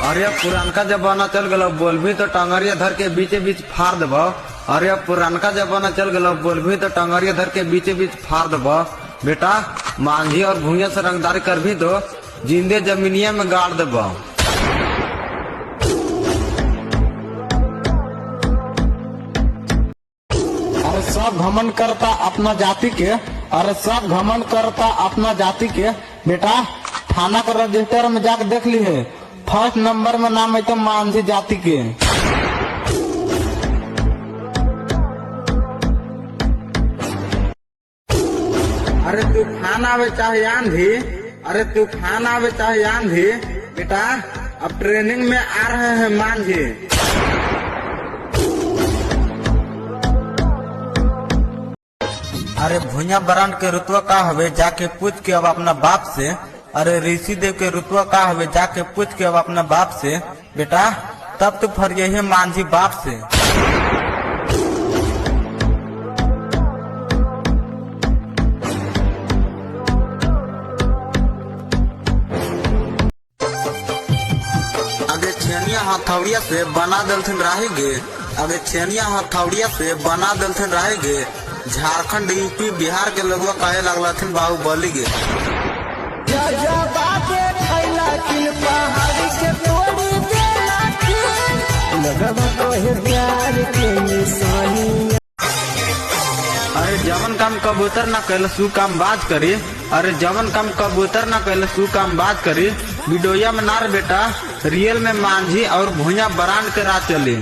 अरे पुरानका जमाना चल गलो, बोलबी तो टंगरिया धर के बीचे बीच फाड़ देब। अरे पुरानका जमाना चल गलो, बोलबी तो टंगरिया धर के बीचे बीच फाड़ देब। बेटा मांझी और भूया से रंगदारी कर भी दो, जिंदे जमीनिया में गाड़ देब। अरे सब घमंड करता अपना जाति के, अरे सब घमंड करता अपना जाति के। बेटा थाना का रजिस्टर में जाके देख ली है, फर्स्ट नंबर में नाम है तो मांझी जाति के। अरे तूफान आवे चाहे आंधी, अरे तूफान आवे चाहे आंधी, बेटा अब ट्रेनिंग में आ रहे हैं मांझी। अरे भुइया ब्रांड के रुतवा का हवे जाके पूछ के अब अपना बाप से। अरे ऋषि देव के रुतवा का हवे जाके पूछ के अब अपना बाप से। बेटा तब तो फरिए है मांझी बाप से। अगे छेनिया हथौड़िया से बना दलथिन राही गे, अगे छेनिया हथौड़िया से बना दलथिन राही गे। झारखंड यूपी बिहार के लोग कहे लगला थे बाहुबली गे। अरे जवन काम कबूतर न कैल सू काम बात करी, अरे जवन काम कबूतर न कैल सू काम बात करी। वीडियोया में नार बेटा रियल में मांझी और भुइया ब्रांड के रात चली।